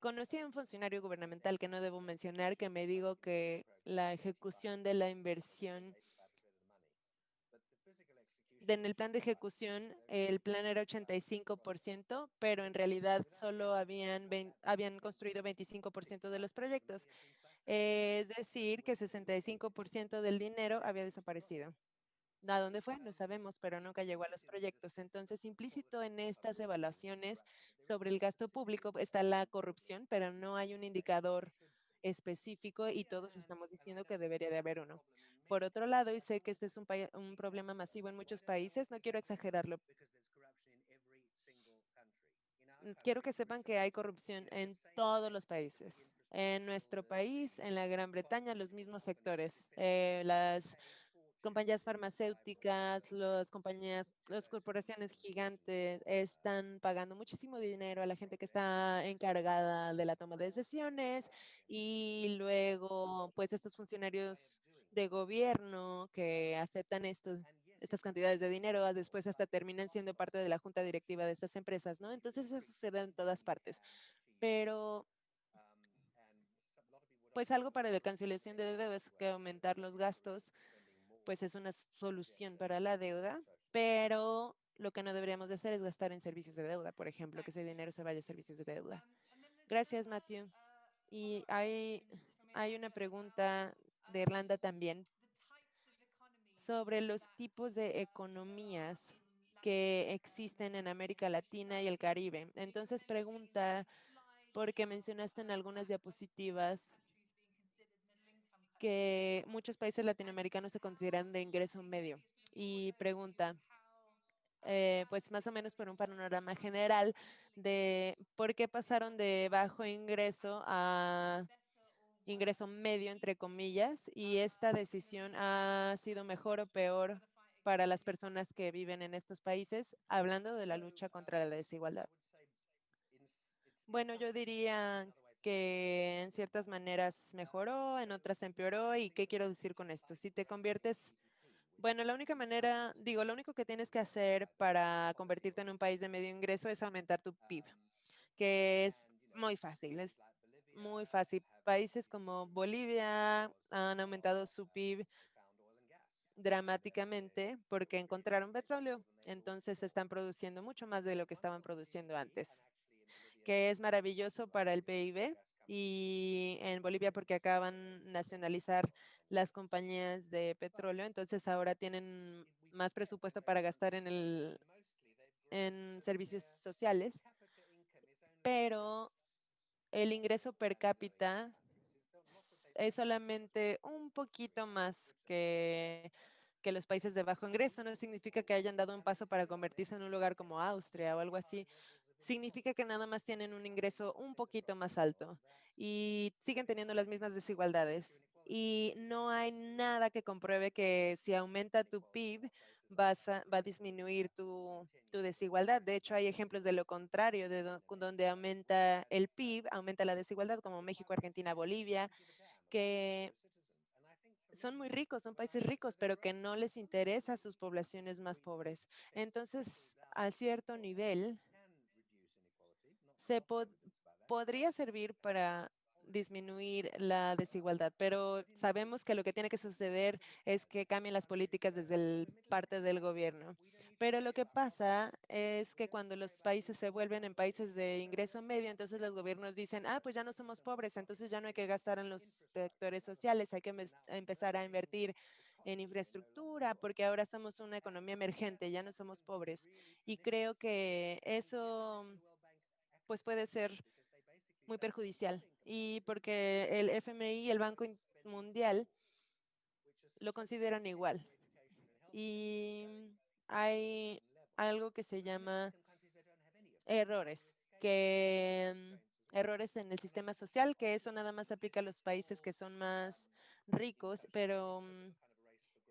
conocí a un funcionario gubernamental que no debo mencionar que me dijo que la ejecución de la inversión, en el plan de ejecución, el plan era 85%, pero en realidad solo habían construido 25% de los proyectos. Es decir, que 65% del dinero había desaparecido. ¿A dónde fue? No sabemos, pero nunca llegó a los proyectos. Entonces, implícito en estas evaluaciones sobre el gasto público está la corrupción, pero no hay un indicador específico y todos estamos diciendo que debería de haber uno. Por otro lado, y sé que este es un problema masivo en muchos países, no quiero exagerarlo. Quiero que sepan que hay corrupción en todos los países. En nuestro país, en la Gran Bretaña, los mismos sectores. Las compañías farmacéuticas, las corporaciones gigantes están pagando muchísimo dinero a la gente que está encargada de la toma de decisiones y luego, pues estos funcionarios de gobierno que aceptan estas cantidades de dinero, después hasta terminan siendo parte de la junta directiva de estas empresas, ¿no? Entonces eso sucede en todas partes. Pero pues algo para la cancelación de deuda es que aumentar los gastos pues es una solución para la deuda, pero lo que no deberíamos de hacer es gastar en servicios de deuda, por ejemplo, que ese dinero se vaya a servicios de deuda. Gracias, Matthew. Y hay una pregunta de Irlanda también sobre los tipos de economías que existen en América Latina y el Caribe. Entonces pregunta, porque mencionaste en algunas diapositivas que muchos países latinoamericanos se consideran de ingreso medio. Y pregunta, pues más o menos por un panorama general de por qué pasaron de bajo ingreso a ingreso medio, entre comillas, y esta decisión ha sido mejor o peor para las personas que viven en estos países, hablando de la lucha contra la desigualdad. Bueno, yo diría que en ciertas maneras mejoró, en otras empeoró. ¿Y qué quiero decir con esto? Si te conviertes, bueno, la única manera, digo, lo único que tienes que hacer para convertirte en un país de medio ingreso es aumentar tu PIB, que es muy fácil. Países como Bolivia han aumentado su PIB dramáticamente porque encontraron petróleo, entonces están produciendo mucho más de lo que estaban produciendo antes, que es maravilloso para el PIB. Y en Bolivia porque acaban de nacionalizar las compañías de petróleo, entonces ahora tienen más presupuesto para gastar en servicios sociales, pero el ingreso per cápita es solamente un poquito más que los países de bajo ingreso. No significa que hayan dado un paso para convertirse en un lugar como Austria o algo así. Significa que nada más tienen un ingreso un poquito más alto y siguen teniendo las mismas desigualdades. Y no hay nada que compruebe que si aumenta tu PIB, va a disminuir tu desigualdad. De hecho, hay ejemplos de lo contrario, donde aumenta el PIB, aumenta la desigualdad, como México, Argentina, Bolivia. que son muy ricos, son países ricos, pero que no les interesa a sus poblaciones más pobres. Entonces, a cierto nivel, se podría servir para disminuir la desigualdad, pero sabemos que lo que tiene que suceder es que cambien las políticas desde el parte del gobierno. Pero lo que pasa es que cuando los países se vuelven en países de ingreso medio, entonces los gobiernos dicen, ah, pues ya no somos pobres, entonces ya no hay que gastar en los sectores sociales, hay que empezar a invertir en infraestructura, porque ahora somos una economía emergente, ya no somos pobres. Y creo que eso pues puede ser muy perjudicial. Y porque el FMI y el Mundial lo consideran igual. Y hay algo que se llama errores, errores en el sistema social, que eso nada más aplica a los países que son más ricos, pero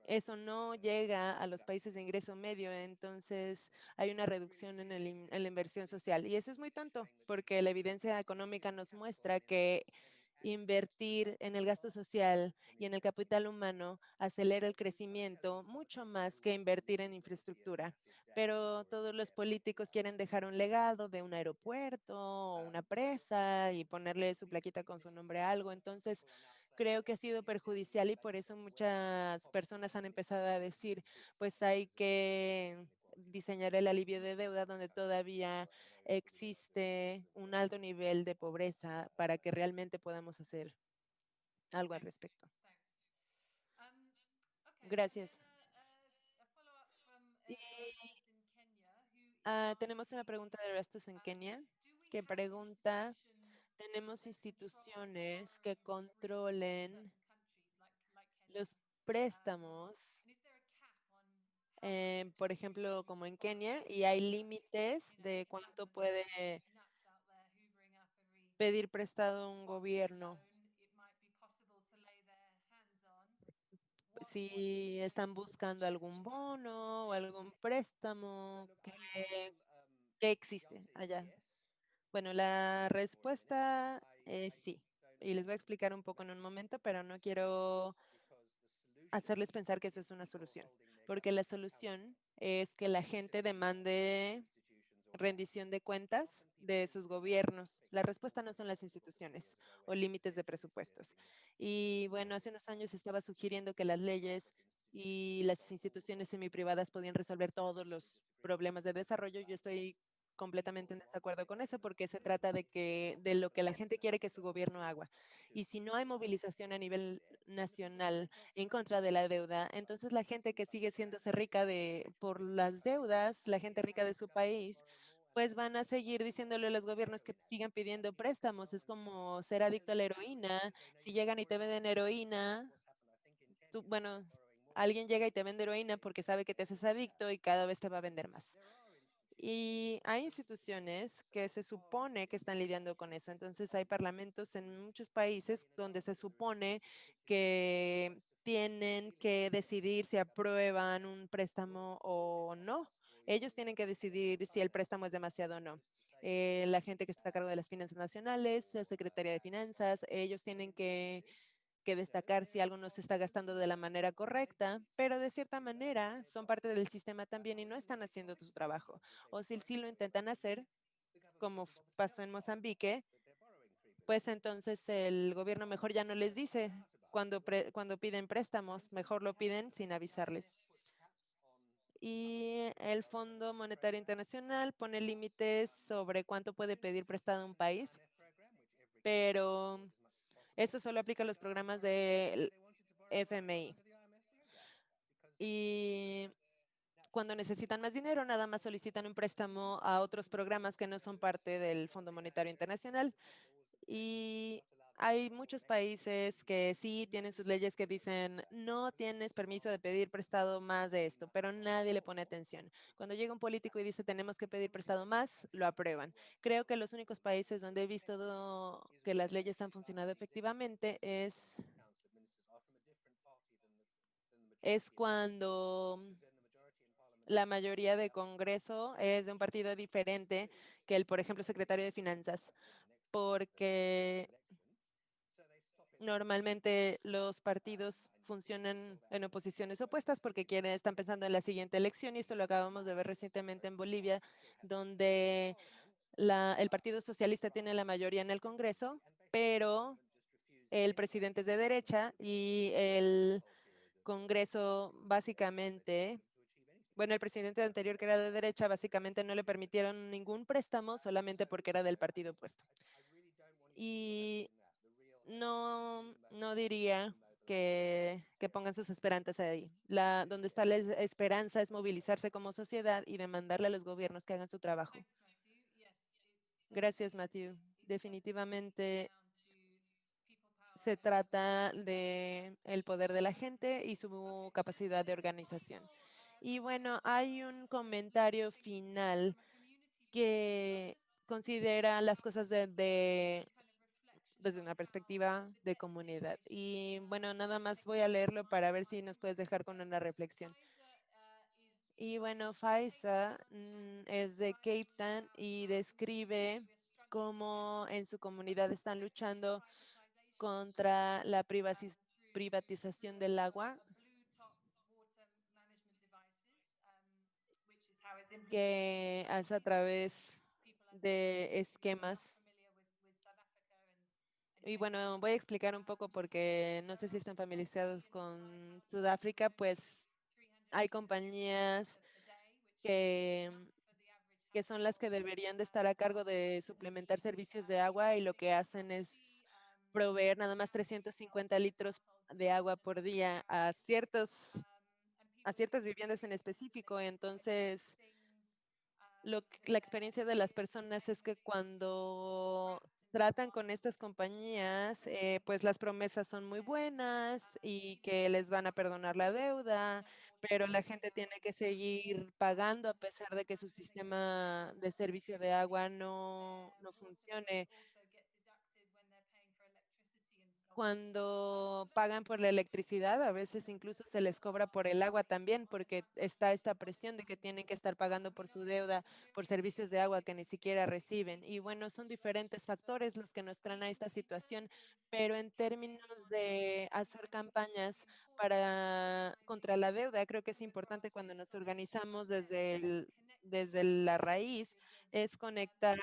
eso no llega a los países de ingreso medio, entonces hay una reducción en, en la inversión social. Y eso es muy tonto, porque la evidencia económica nos muestra que invertir en el gasto social y en el capital humano acelera el crecimiento mucho más que invertir en infraestructura. Pero todos los políticos quieren dejar un legado de un aeropuerto o una presa y ponerle su plaquita con su nombre a algo. Entonces, creo que ha sido perjudicial y por eso muchas personas han empezado a decir, pues hay que diseñar el alivio de deuda donde todavía existe un alto nivel de pobreza para que realmente podamos hacer algo al respecto. Gracias. Y tenemos una pregunta de Erastus en Kenia que pregunta, ¿tenemos instituciones que controlen los préstamos, por ejemplo, como en Kenia, y hay límites de cuánto puede pedir prestado un gobierno si están buscando algún bono o algún préstamo que existe allá? Bueno, la respuesta es sí. Y les voy a explicar un poco en un momento, pero no quiero hacerles pensar que eso es una solución, porque la solución es que la gente demande rendición de cuentas de sus gobiernos. La respuesta no son las instituciones o límites de presupuestos. Y bueno, hace unos años estaba sugiriendo que las leyes y las instituciones semiprivadas podían resolver todos los problemas de desarrollo. Yo estoy completamente en desacuerdo con eso porque se trata de lo que la gente quiere que su gobierno haga. Y si no hay movilización a nivel nacional en contra de la deuda, entonces la gente que sigue siéndose rica por las deudas, la gente rica de su país, pues van a seguir diciéndole a los gobiernos que sigan pidiendo préstamos. Es como ser adicto a la heroína. Si llegan y te venden heroína, bueno, alguien llega y te vende heroína porque sabe que te haces adicto y cada vez te va a vender más. Y hay instituciones que se supone que están lidiando con eso. Entonces hay parlamentos en muchos países donde se supone que tienen que decidir si aprueban un préstamo o no. Ellos tienen que decidir si el préstamo es demasiado o no. La gente que está a cargo de las finanzas nacionales, la Secretaría de Finanzas, ellos tienen que destacar si algo no se está gastando de la manera correcta, pero de cierta manera son parte del sistema también y no están haciendo su trabajo. O si sí lo intentan hacer, como pasó en Mozambique, pues entonces el gobierno mejor ya no les dice cuando piden préstamos, mejor lo piden sin avisarles. Y el Fondo Monetario Internacional pone límites sobre cuánto puede pedir prestado un país, pero eso solo aplica a los programas del FMI. Y cuando necesitan más dinero, nada más solicitan un préstamo a otros programas que no son parte del Fondo Monetario Internacional. Y hay muchos países que sí tienen sus leyes que dicen, no tienes permiso de pedir prestado más de esto, pero nadie le pone atención. Cuando llega un político y dice, tenemos que pedir prestado más, lo aprueban. Creo que los únicos países donde he visto que las leyes han funcionado efectivamente es cuando la mayoría de Congreso es de un partido diferente que el, por ejemplo, secretario de Finanzas, porque Normalmente los partidos funcionan en oposiciones opuestas porque están pensando en la siguiente elección y esto lo acabamos de ver recientemente en Bolivia, donde el Partido Socialista tiene la mayoría en el Congreso, pero el presidente es de derecha y el Congreso básicamente, bueno, el presidente anterior que era de derecha, básicamente no le permitieron ningún préstamo solamente porque era del partido opuesto. Y no diría que pongan sus esperanzas ahí. Donde está la esperanza es movilizarse como sociedad y demandarle a los gobiernos que hagan su trabajo. Gracias, Matthew. Definitivamente se trata de el poder de la gente y su capacidad de organización. Y bueno, hay un comentario final que considera las cosas desde una perspectiva de comunidad. Y bueno, nada más voy a leerlo para ver si nos puedes dejar con una reflexión. Y bueno, Faiza es de Cape Town y describe cómo en su comunidad están luchando contra la privatización del agua, que hace a través de esquemas. Y bueno, voy a explicar un poco porque no sé si están familiarizados con Sudáfrica, pues hay compañías que, que son las que deberían de estar a cargo de suplementar servicios de agua y lo que hacen es proveer nada más 350 litros de agua por día a ciertas viviendas en específico. Entonces, la experiencia de las personas es que cuando tratan con estas compañías, pues las promesas son muy buenas y que les van a perdonar la deuda, pero la gente tiene que seguir pagando a pesar de que su sistema de servicio de agua no funcione. Cuando pagan por la electricidad, a veces incluso se les cobra por el agua también, porque está esta presión de que tienen que estar pagando por su deuda, por servicios de agua que ni siquiera reciben. Y bueno, son diferentes factores los que nos traen a esta situación, pero en términos de hacer campañas contra la deuda, creo que es importante cuando nos organizamos desde la raíz, es conectar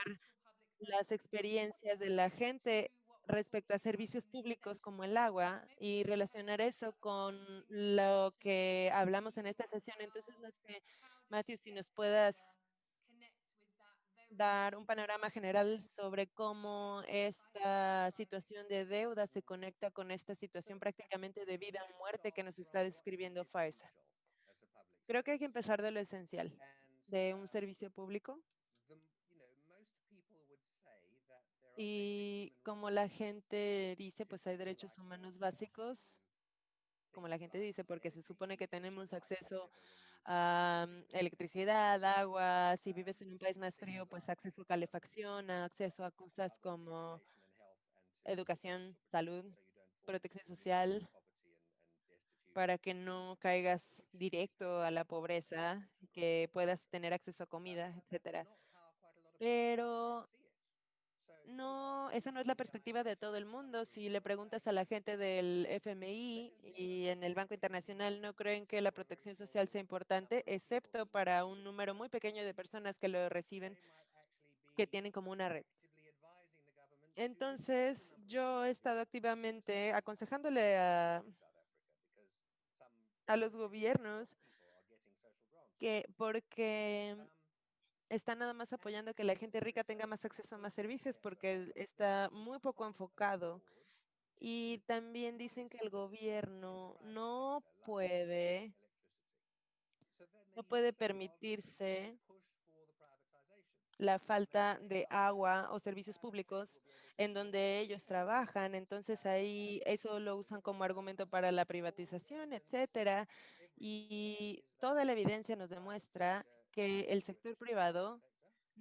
las experiencias de la gente respecto a servicios públicos como el agua y relacionar eso con lo que hablamos en esta sesión. Entonces, no sé, Matthew, si nos puedas dar un panorama general sobre cómo esta situación de deuda se conecta con esta situación prácticamente de vida o muerte que nos está describiendo Faisal. Creo que hay que empezar de lo esencial, de un servicio público. Y como la gente dice, pues hay derechos humanos básicos, como la gente dice, porque se supone que tenemos acceso a electricidad, agua, si vives en un país más frío, pues acceso a calefacción, acceso a cosas como educación, salud, protección social, para que no caigas directo a la pobreza, que puedas tener acceso a comida, etcétera. Pero no, esa no es la perspectiva de todo el mundo. Si le preguntas a la gente del FMI y en el Banco Internacional, no creen que la protección social sea importante, excepto para un número muy pequeño de personas que lo reciben, que tienen como una red. Entonces, yo he estado activamente aconsejándole a los gobiernos que porque están nada más apoyando que la gente rica tenga más acceso a más servicios porque está muy poco enfocado. Y también dicen que el gobierno no puede permitirse la falta de agua o servicios públicos en donde ellos trabajan. Entonces ahí eso lo usan como argumento para la privatización, etcétera. Y toda la evidencia nos demuestra que el sector privado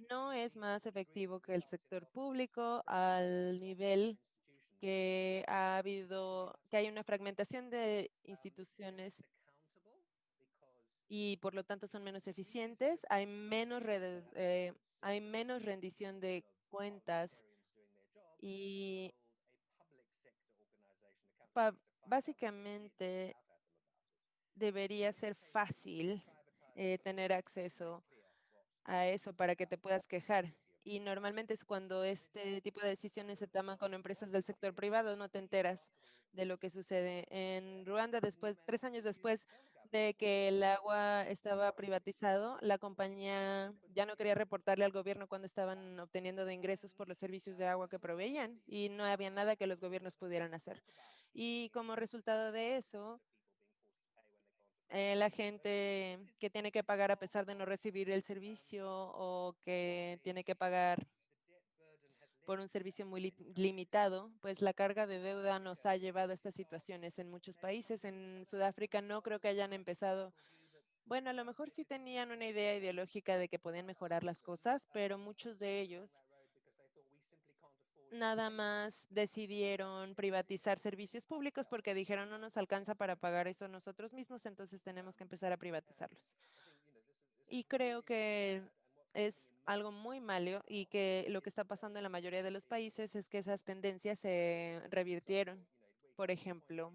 no es más efectivo que el sector público al nivel que hay una fragmentación de instituciones y por lo tanto son menos eficientes, hay menos rendición de cuentas y básicamente debería ser fácil tener acceso a eso para que te puedas quejar. Y normalmente es cuando este tipo de decisiones se toman con empresas del sector privado, no te enteras de lo que sucede. En Ruanda, después, 3 años después de que el agua estaba privatizado, la compañía ya no quería reportarle al gobierno cuando estaban obteniendo de ingresos por los servicios de agua que proveían y no había nada que los gobiernos pudieran hacer. Y como resultado de eso, la gente que tiene que pagar a pesar de no recibir el servicio o que tiene que pagar por un servicio muy limitado, pues la carga de deuda nos ha llevado a estas situaciones en muchos países. En Sudáfrica no creo que hayan empezado, bueno, a lo mejor sí tenían una idea ideológica de que podían mejorar las cosas, pero muchos de ellos nada más decidieron privatizar servicios públicos porque dijeron no nos alcanza para pagar eso nosotros mismos, entonces tenemos que empezar a privatizarlos. Y creo que es algo muy malo y que lo que está pasando en la mayoría de los países es que esas tendencias se revirtieron. Por ejemplo,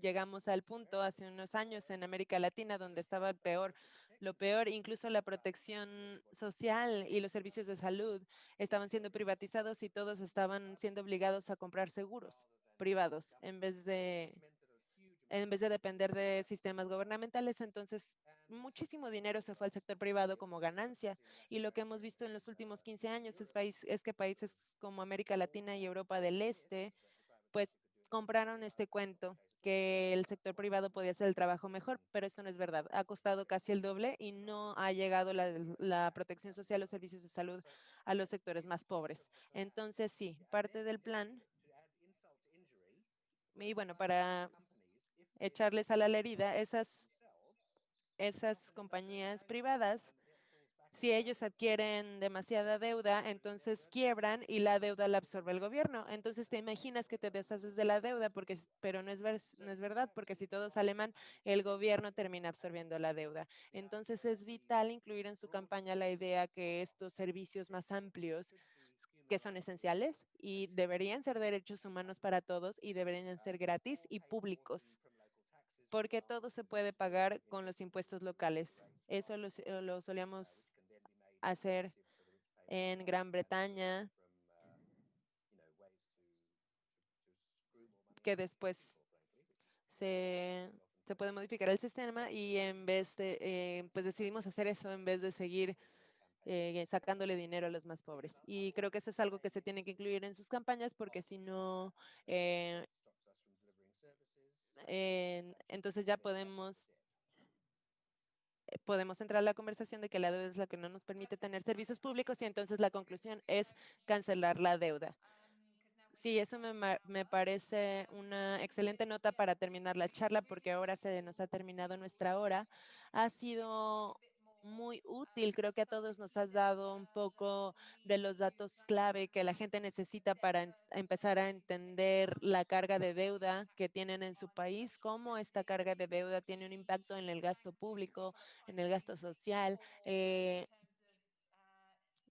llegamos al punto hace unos años en América Latina donde estaba peor, lo peor, incluso la protección social y los servicios de salud estaban siendo privatizados y todos estaban siendo obligados a comprar seguros privados en vez de depender de sistemas gubernamentales. Entonces, muchísimo dinero se fue al sector privado como ganancia. Y lo que hemos visto en los últimos 15 años es que países como América Latina y Europa del Este, pues compraron este cuento que el sector privado podía hacer el trabajo mejor, pero esto no es verdad. Ha costado casi el doble y no ha llegado la protección social o servicios de salud a los sectores más pobres. Entonces, sí, parte del plan, y bueno, para echarles a la herida, esas compañías privadas, si ellos adquieren demasiada deuda, entonces quiebran y la deuda la absorbe el gobierno. Entonces te imaginas que te deshaces de la deuda, pero no es verdad, porque si todo sale mal, el gobierno termina absorbiendo la deuda. Entonces es vital incluir en su campaña la idea que estos servicios más amplios que son esenciales y deberían ser derechos humanos para todos y deberían ser gratis y públicos porque todo se puede pagar con los impuestos locales. Eso lo solíamos hacer en Gran Bretaña, que después se, se puede modificar el sistema y en vez de, pues decidimos hacer eso en vez de seguir sacándole dinero a los más pobres. Y creo que eso es algo que se tiene que incluir en sus campañas porque si no, eh, entonces ya podemos entrar a la conversación de que la deuda es la que no nos permite tener servicios públicos y entonces la conclusión es cancelar la deuda. Sí, eso me parece una excelente nota para terminar la charla porque ahora se nos ha terminado nuestra hora. Ha sido muy útil, creo que a todos nos has dado un poco de los datos clave que la gente necesita para empezar a entender la carga de deuda que tienen en su país, cómo esta carga de deuda tiene un impacto en el gasto público, en el gasto social.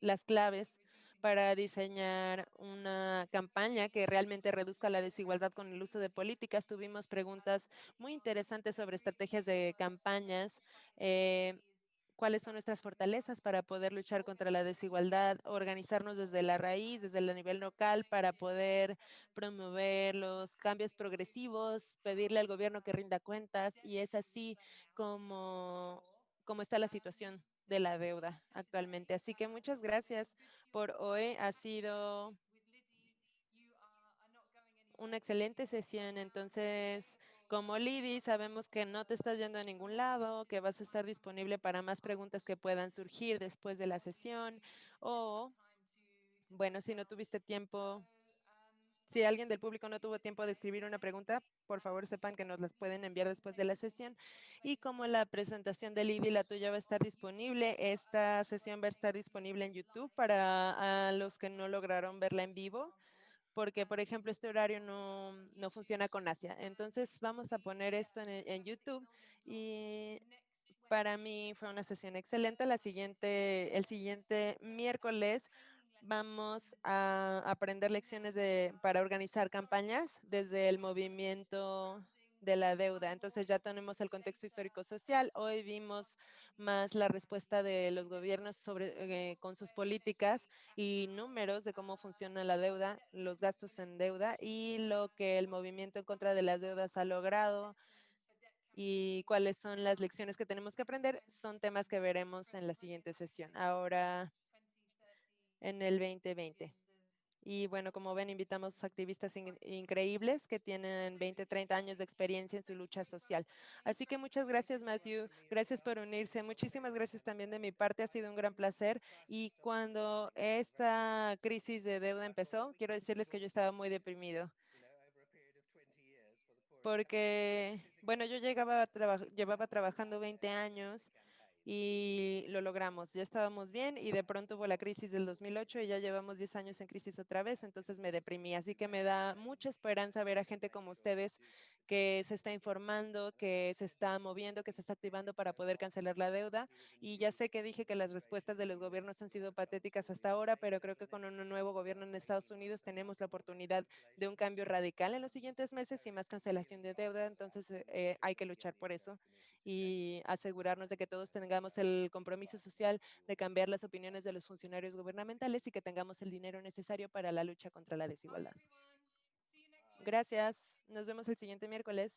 Las claves para diseñar una campaña que realmente reduzca la desigualdad con el uso de políticas. Tuvimos preguntas muy interesantes sobre estrategias de campañas. ¿Cuáles son nuestras fortalezas para poder luchar contra la desigualdad, organizarnos desde la raíz, desde el nivel local, para poder promover los cambios progresivos, pedirle al gobierno que rinda cuentas? Y es así como está la situación de la deuda actualmente. Así que muchas gracias por hoy. Ha sido una excelente sesión. Entonces, como Libby, sabemos que no te estás yendo a ningún lado, que vas a estar disponible para más preguntas que puedan surgir después de la sesión. O, bueno, si no tuviste tiempo, si alguien del público no tuvo tiempo de escribir una pregunta, por favor sepan que nos las pueden enviar después de la sesión. Y como la presentación de Libby, la tuya va a estar disponible, esta sesión va a estar disponible en YouTube para los que no lograron verla en vivo porque, por ejemplo, este horario no funciona con Asia. Entonces, vamos a poner esto en YouTube y para mí fue una sesión excelente. El siguiente miércoles Vamos a aprender lecciones para organizar campañas desde el movimiento de la deuda. Entonces ya tenemos el contexto histórico-social. Hoy vimos más la respuesta de los gobiernos con sus políticas y números de cómo funciona la deuda, los gastos en deuda y lo que el movimiento en contra de las deudas ha logrado y cuáles son las lecciones que tenemos que aprender. Son temas que veremos en la siguiente sesión. Ahora en el 2020. Y bueno, como ven, invitamos activistas increíbles que tienen 20, 30 años de experiencia en su lucha social. Así que muchas gracias, Matthew. Gracias por unirse. Muchísimas gracias también de mi parte. Ha sido un gran placer. Y cuando esta crisis de deuda empezó, quiero decirles que yo estaba muy deprimido porque, bueno, yo llevaba trabajando 20 años y lo logramos. Ya estábamos bien y de pronto hubo la crisis del 2008 y ya llevamos 10 años en crisis otra vez, entonces me deprimí. Así que me da mucha esperanza ver a gente como ustedes que se está informando, que se está moviendo, que se está activando para poder cancelar la deuda. Y ya sé que dije que las respuestas de los gobiernos han sido patéticas hasta ahora, pero creo que con un nuevo gobierno en Estados Unidos tenemos la oportunidad de un cambio radical en los siguientes meses y más cancelación de deuda. Entonces hay que luchar por eso y asegurarnos de que todos tengamos el compromiso social de cambiar las opiniones de los funcionarios gubernamentales y que tengamos el dinero necesario para la lucha contra la desigualdad. Gracias. Nos vemos el siguiente miércoles.